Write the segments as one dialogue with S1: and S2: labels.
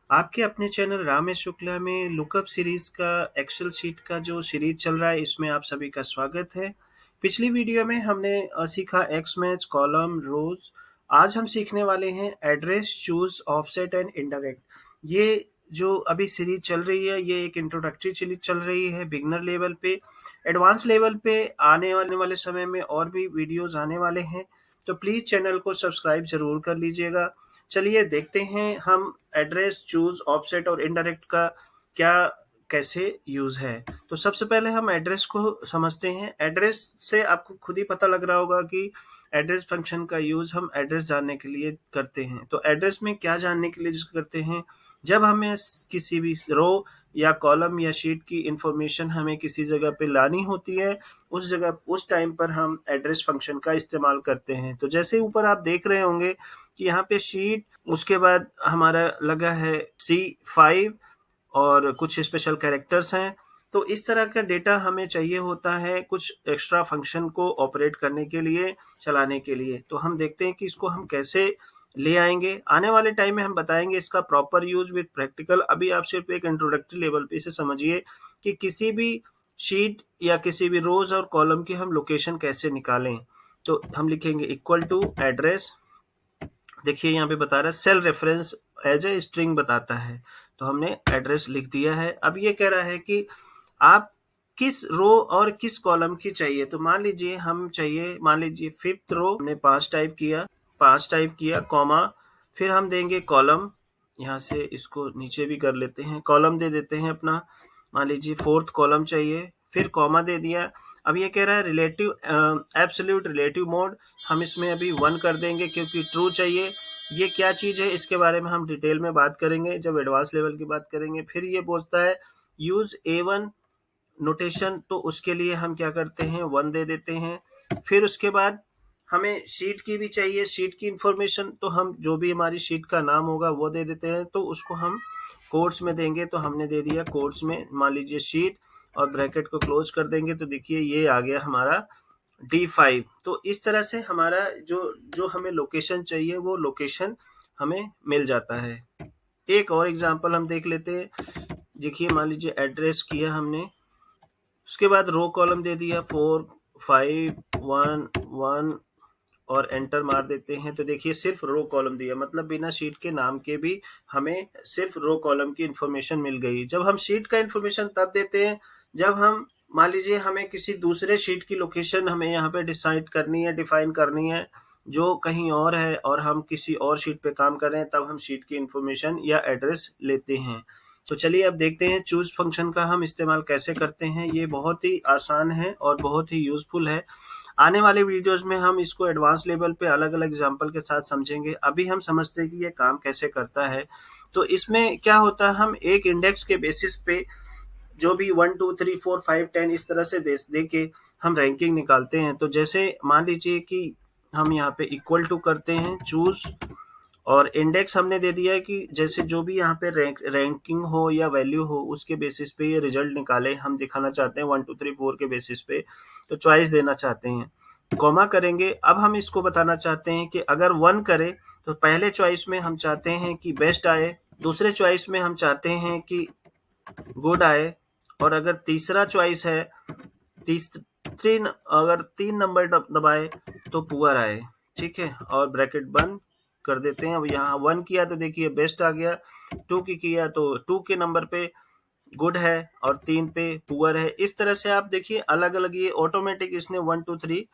S1: आपके अपने चैनल रामेश शुक्ला में लुकअप सीरीज का एक्सेल शीट का जो सीरीज चल रहा है, इसमें आप सभी का स्वागत है। पिछली वीडियो में हमने सीखा एक्स मैच, कॉलम, रोज। आज हम सीखने वाले हैं address, choose, offset and indirect. ये जो अभी सीरीज चल रही है, ये एक इंट्रोडक्टरी सीरीज चल रही है बिगनर लेवल पे। एडवांस लेवल पे आने वाले समय में और भी वीडियोस आने वाले हैं, तो प्लीज चैनल को सब्सक्राइब जरूर कर लीजिएगा। चलिए देखते हैं हम एड्रेस, चूज, ऑफसेट और इनडायरेक्ट का क्या कैसे यूज है। तो सबसे पहले हम एड्रेस को समझते हैं। एड्रेस से आपको खुद ही पता लग रहा होगा कि एड्रेस फंक्शन का यूज हम एड्रेस जानने के लिए करते हैं। तो एड्रेस में क्या जानने के लिए यूज करते हैं? जब हमें किसी भी रो या कॉलम या शीट की इंफॉर्मेशन हमें किसी जगह पे लानी होती है, उस जगह उस टाइम पर हम एड्रेस फंक्शन का इस्तेमाल करते हैं। तो जैसे ऊपर आप देख रहे होंगे कि यहाँ पे शीट, उसके बाद हमारा लगा है C5 और कुछ स्पेशल कैरेक्टर्स हैं। तो इस तरह का डेटा हमें चाहिए होता है कुछ एक्स्ट्रा फंक्शन को ऑपरेट करने के लिए, चलाने के लिए। तो हम देखते हैं कि इसको हम कैसे ले आएंगे। आने वाले टाइम में हम बताएंगे इसका प्रॉपर यूज विद प्रैक्टिकल। अभी आप सिर्फ एक इंट्रोडक्टरी लेवल पे इसे समझिए कि किसी भी शीट या किसी भी रोज और कॉलम की हम लोकेशन कैसे निकालें। तो हम लिखेंगे इक्वल टू एड्रेस। देखिए यहाँ पे बता रहा है cell reference as a string बताता है, तो हमने एड्रेस लिख दिया है। अब ये कह रहा है कि आप किस रो और किस कॉलम की चाहिए। तो मान लीजिए हम चाहिए, मान लीजिए फिफ्थ रो, हमने 5 टाइप किया कॉमा, फिर हम देंगे कॉलम। यहाँ से इसको नीचे भी कर लेते हैं, कॉलम दे देते हैं अपना। मान लीजिए फोर्थ कॉलम चाहिए, फिर कॉमा दे दिया। अब ये कह रहा है रिलेटिव एब्सोल्यूट रिलेटिव मोड, हम इसमें अभी 1 कर देंगे क्योंकि ट्रू चाहिए। ये क्या चीज़ है इसके बारे में हम डिटेल में बात करेंगे जब एडवांस लेवल की बात करेंगे। फिर ये बोलता है यूज A1 नोटेशन, तो उसके लिए हम क्या करते हैं 1 दे देते हैं। फिर उसके बाद हमें शीट की भी चाहिए, शीट की इंफॉर्मेशन, तो हम जो भी हमारी शीट का नाम होगा वो दे देते हैं। तो उसको हम कोट्स में देंगे, तो हमने दे दिया कोट्स में, मान लीजिए शीट, और ब्रैकेट को क्लोज कर देंगे। तो देखिए ये आ गया हमारा D5। तो इस तरह से हमारा जो जो हमें लोकेशन चाहिए वो लोकेशन हमें मिल जाता है। एक और एग्जांपल हम देख लेते हैं। देखिए मान लीजिए एड्रेस किया हमने, उसके बाद रो कॉलम दे दिया 4 5 1 1 और एंटर मार देते हैं। तो देखिए सिर्फ रो कॉलम दिया, मतलब बिना शीट के नाम के भी हमें सिर्फ रो कॉलम की इंफॉर्मेशन मिल गई। जब हम शीट का इंफॉर्मेशन तब देते हैं जब हम, मान लीजिए हमें किसी दूसरे शीट की लोकेशन हमें यहाँ पे डिसाइड करनी है, डिफाइन करनी है, जो कहीं और है और हम किसी और शीट पे काम कर रहे हैं, तब हम शीट की इंफॉर्मेशन या एड्रेस लेते हैं। तो चलिए अब देखते हैं चूज फंक्शन का हम इस्तेमाल कैसे करते हैं। ये बहुत ही आसान है और बहुत ही यूजफुल है। आने वाले वीडियोस में हम इसको एडवांस लेवल पे अलग अलग एग्जांपल के साथ समझेंगे। अभी हम समझते हैं कि ये काम कैसे करता है। तो इसमें क्या होता है, हम एक इंडेक्स के बेसिस पे जो भी 1 2 3 4 5 10 इस तरह से दे के हम रैंकिंग निकालते हैं। तो जैसे मान लीजिए कि हम यहाँ पे इक्वल टू करते हैं चूज, और इंडेक्स हमने दे दिया है कि जैसे जो भी यहाँ पे रैंकिंग हो या वैल्यू हो उसके बेसिस पे ये रिजल्ट निकाले। हम दिखाना चाहते हैं 1 2 3 4 के बेसिस पे, तो चॉइस देना चाहते हैं, कॉमा करेंगे। अब हम इसको बताना चाहते हैं कि अगर 1 करे तो पहले चॉइस में हम चाहते हैं कि बेस्ट आए, दूसरे चॉइस में हम चाहते हैं कि गुड आए, और अगर तीसरा चॉइस है, अगर 3 नंबर दबाए तो पुअर आए। ठीक है, और ब्रैकेट बंद कर देते हैं। अब यहाँ 1 किया तो देखिए बेस्ट आ गया, 2 की किया तो 2 के नंबर पे गुड है और 3 पे पुअर है। इस तरह से आप देखिए अलग अलग ये ऑटोमेटिक इसने 1 2 3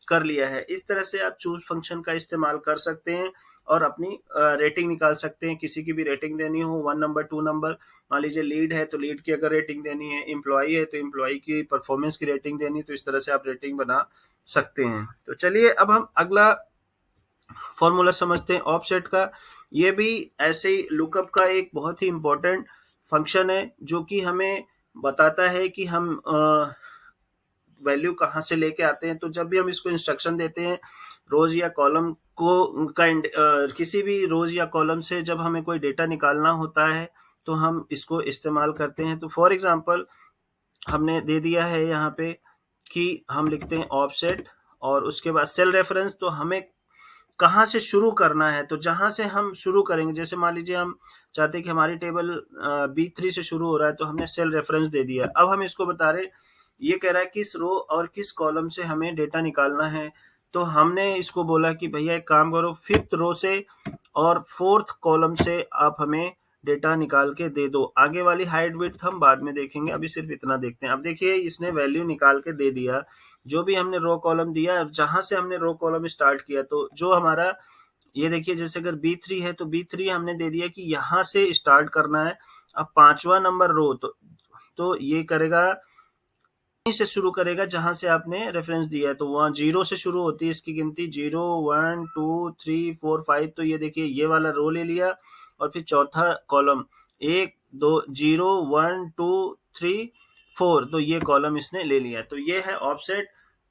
S1: कर लिया है। इस तरह से आप चूज फंक्शन का इस्तेमाल कर सकते हैं और अपनी रेटिंग निकाल सकते हैं। किसी की भी रेटिंग देनी हो, 1 नंबर 2 नंबर, मान लीजिए लीड है तो लीड की अगर रेटिंग देनी है, एम्प्लॉई है तो एम्प्लॉई की परफॉर्मेंस की रेटिंग देनी, तो इस तरह से आप रेटिंग बना सकते हैं। तो चलिए अब हम अगला फॉर्मूला समझते हैं ऑफसेट का। ये भी ऐसे ही लुकअप का एक बहुत ही इंपॉर्टेंट फंक्शन है जो कि हमें बताता है कि हम वैल्यू कहाँ से लेके आते हैं। तो जब भी हम इसको इंस्ट्रक्शन देते हैं रोज या कॉलम को किसी भी रोज या कॉलम से जब हमें कोई डेटा निकालना होता है तो हम इसको इस्तेमाल करते हैं। तो फॉर एग्जांपल हमने दे दिया है यहाँ पे कि हम लिखते हैं ऑफसेट और उसके बाद सेल रेफरेंस। तो हमें कहाँ से शुरू करना है, तो जहाँ से हम शुरू करेंगे, जैसे मान लीजिए हम चाहते हैं कि हमारी टेबल B3 से शुरू हो रहा है, तो हमने सेल रेफरेंस दे दिया। अब हम इसको बता रहे, ये कह रहा है किस रो और किस कॉलम से हमें डेटा निकालना है। तो हमने इसको बोला कि भैया एक काम करो, 5th रो से और 4th कॉलम से आप हमें डेटा निकाल के दे दो। आगे वाली हाइट विड्थ हम बाद में देखेंगे, अभी सिर्फ इतना देखते हैं। अब देखिए इसने वैल्यू निकाल के दे दिया, जो भी हमने रो कॉलम दिया, जहां से हमने रो कॉलम स्टार्ट किया, तो जो हमारा ये देखिए, जैसे अगर B3 है तो B3 हमने दे दिया कि यहाँ से स्टार्ट करना है। अब 5वां नंबर रो, तो ये करेगा, से शुरू करेगा जहां से आपने रेफरेंस दिया है। तो वहां 0 से शुरू होती है इसकी गिनती, 0 1 2 3 4 5। तो ये देखिए ये वाला रो ले लिया, और फिर चौथा कॉलम 1 2 0 1 2 3 4, तो ये कॉलम इसने ले लिया। तो ये है ऑफसेट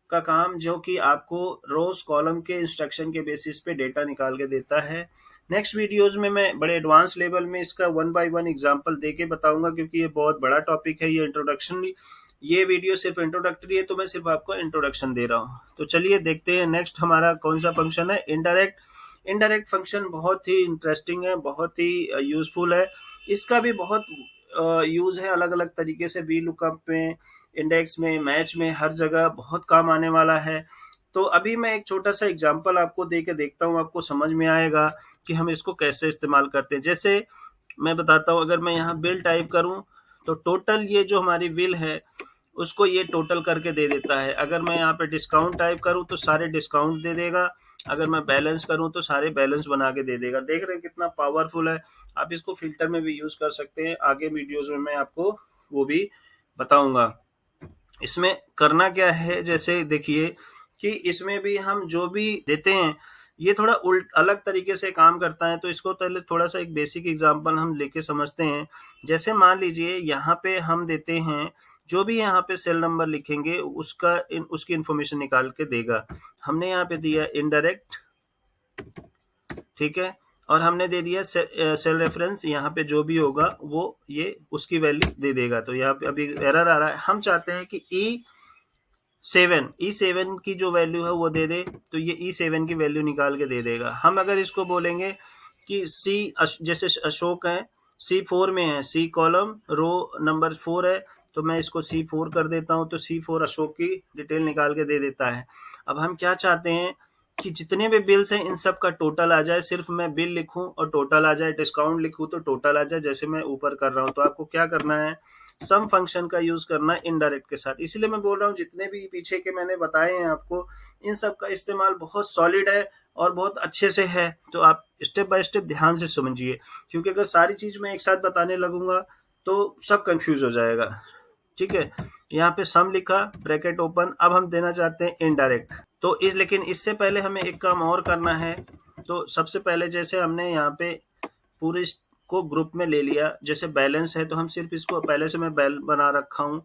S1: का काम, जो कि आपको रोज कॉलम के इंस्ट्रक्शन के बेसिस पे डेटा निकाल के देता है। नेक्स्ट वीडियोस में मैं बड़े एडवांस लेवल में इसका 1 बाय 1 एग्जांपल देके बताऊंगा, क्योंकि ये बहुत बड़ा टॉपिक है। ये इंट्रोडक्शन, ये वीडियो सिर्फ इंट्रोडक्टरी है, तो मैं सिर्फ आपको इंट्रोडक्शन दे रहा हूँ। तो चलिए देखते हैं नेक्स्ट हमारा कौन सा फंक्शन है, इनडायरेक्ट। इनडायरेक्ट फंक्शन बहुत ही इंटरेस्टिंग है, बहुत ही यूजफुल है। इसका भी बहुत यूज है अलग अलग तरीके से, वी लुकअप में, इंडेक्स में, मैच में, हर जगह बहुत काम आने वाला है। तो अभी मैं एक छोटा सा एग्जांपल आपको दे के देखता हूँ, आपको समझ में आएगा कि हम इसको कैसे इस्तेमाल करते हैं। जैसे मैं बताता हूँ, अगर मैं यहाँ बिल टाइप करूँ, तो टोटल ये जो हमारी बिल है उसको ये टोटल करके दे देता है। अगर मैं यहाँ पे डिस्काउंट टाइप करूँ तो सारे डिस्काउंट दे देगा। अगर मैं बैलेंस करूँ तो सारे बैलेंस बना के दे देगा। देख रहे हैं कितना पावरफुल है। आप इसको फिल्टर में भी यूज कर सकते हैं, आगे वीडियोस में मैं आपको वो भी बताऊंगा। इसमें करना क्या है, जैसे देखिए कि इसमें भी हम जो भी देते हैं ये थोड़ा उल्ट अलग तरीके से काम करता है। तो इसको पहले थोड़ा सा एक बेसिक एग्जांपल हम लेके समझते हैं। जैसे मान लीजिए यहाँ पे हम देते हैं, जो भी यहाँ पे सेल नंबर लिखेंगे उसकी इंफॉर्मेशन निकाल के देगा। हमने यहाँ पे दिया इनडायरेक्ट, ठीक है, और हमने दे दिया सेल रेफरेंस। यहाँ पे जो भी होगा वो ये उसकी वैल्यू दे देगा। तो यहाँ पे अभी एरर आ रहा है, हम चाहते हैं कि E7 की जो वैल्यू है वो दे दे, तो ये E7 की वैल्यू निकाल के दे देगा। हम अगर इसको बोलेंगे कि जैसे अशोक है, C4 में है, C कॉलम रो नंबर 4 है, तो मैं इसको C4 कर देता हूँ, तो C4 अशोक की डिटेल निकाल के दे देता है। अब हम क्या चाहते हैं कि जितने भी बिल्स हैं इन सब का टोटल आ जाए। सिर्फ मैं बिल लिखूं और टोटल आ जाए, डिस्काउंट लिखूं तो टोटल आ जाए, जैसे मैं ऊपर कर रहा हूं। तो आपको क्या करना है, सम फंक्शन का यूज करना है इनडायरेक्ट के साथ। इसीलिए मैं बोल रहा हूँ जितने भी पीछे के मैंने बताए हैं आपको, इन सब का इस्तेमाल बहुत सॉलिड है और बहुत अच्छे से है। तो आप स्टेप बाय स्टेप ध्यान से समझिए, क्योंकि अगर सारी चीज मैं एक साथ बताने लगूंगा तो सब कंफ्यूज हो जाएगा। ठीक है, यहाँ पे सम लिखा, ब्रैकेट ओपन। अब हम देना चाहते हैं इनडायरेक्ट। तो लेकिन इससे पहले हमें एक काम और करना है। तो सबसे पहले जैसे हमने यहाँ पे पूरे को ग्रुप में ले लिया, जैसे बैलेंस है तो हम सिर्फ इसको, पहले से मैं बैल बना रखा हूँ,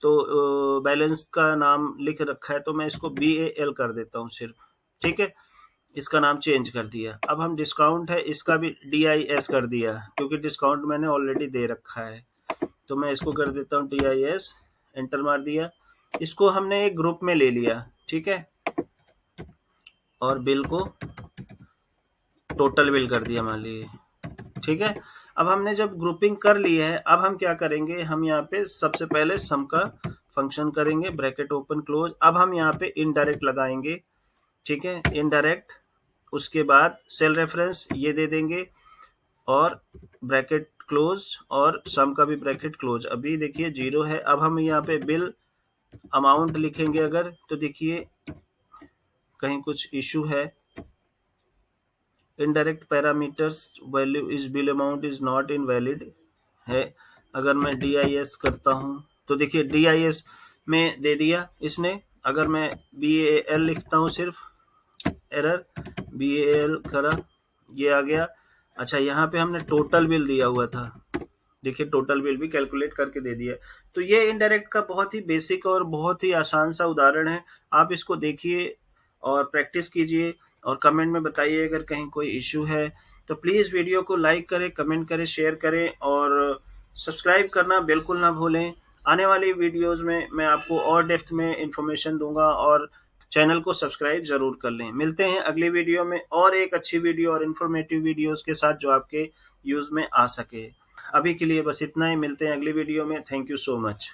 S1: तो बैलेंस का नाम लिख रखा है, तो मैं इसको BAL कर देता हूँ सिर्फ। ठीक है, इसका नाम चेंज कर दिया। अब हम डिस्काउंट है इसका भी DIS कर दिया, क्योंकि डिस्काउंट मैंने ऑलरेडी दे रखा है। तो मैं इसको कर देता हूँ DIS, एंटर मार दिया। इसको हमने एक ग्रुप में ले लिया, ठीक है, और बिल को टोटल बिल कर दिया मान लीजिए। ठीक है, अब हमने जब ग्रुपिंग कर ली है, अब हम क्या करेंगे, हम यहाँ पे सबसे पहले सम का फंक्शन करेंगे, ब्रैकेट ओपन क्लोज। अब हम यहाँ पे इनडायरेक्ट लगाएंगे, ठीक है, इनडायरेक्ट। उसके बाद सेल रेफरेंस ये दे देंगे और ब्रैकेट क्लोज, और सम का भी ब्रैकेट क्लोज। अभी देखिए 0 है। अब हम यहाँ पे बिल अमाउंट लिखेंगे अगर, तो देखिए कहीं कुछ इशू है, indirect parameters value is bill amount is not invalid है। अगर मैं DIS करता हूं तो देखिए DIS में दे दिया इसने। अगर मैं BAL लिखता हूं सिर्फ, एरर, BAL करा, ये आ गया। अच्छा, यहाँ पे हमने टोटल बिल दिया हुआ था, देखिए टोटल बिल भी कैलकुलेट करके दे दिया। तो ये इनडायरेक्ट का बहुत ही बेसिक और बहुत ही आसान सा उदाहरण है। आप इसको देखिए और प्रैक्टिस कीजिए, और कमेंट में बताइए अगर कहीं कोई इश्यू है। तो प्लीज़ वीडियो को लाइक करें, कमेंट करें, शेयर करें, और सब्सक्राइब करना बिल्कुल ना भूलें। आने वाली वीडियोस में मैं आपको और डेप्थ में इंफॉर्मेशन दूंगा, और चैनल को सब्सक्राइब ज़रूर कर लें। मिलते हैं अगली वीडियो में और एक अच्छी वीडियो और इन्फॉर्मेटिव वीडियोज़ के साथ जो आपके यूज़ में आ सके। अभी के लिए बस इतना ही, मिलते हैं अगली वीडियो में। Thank you so much.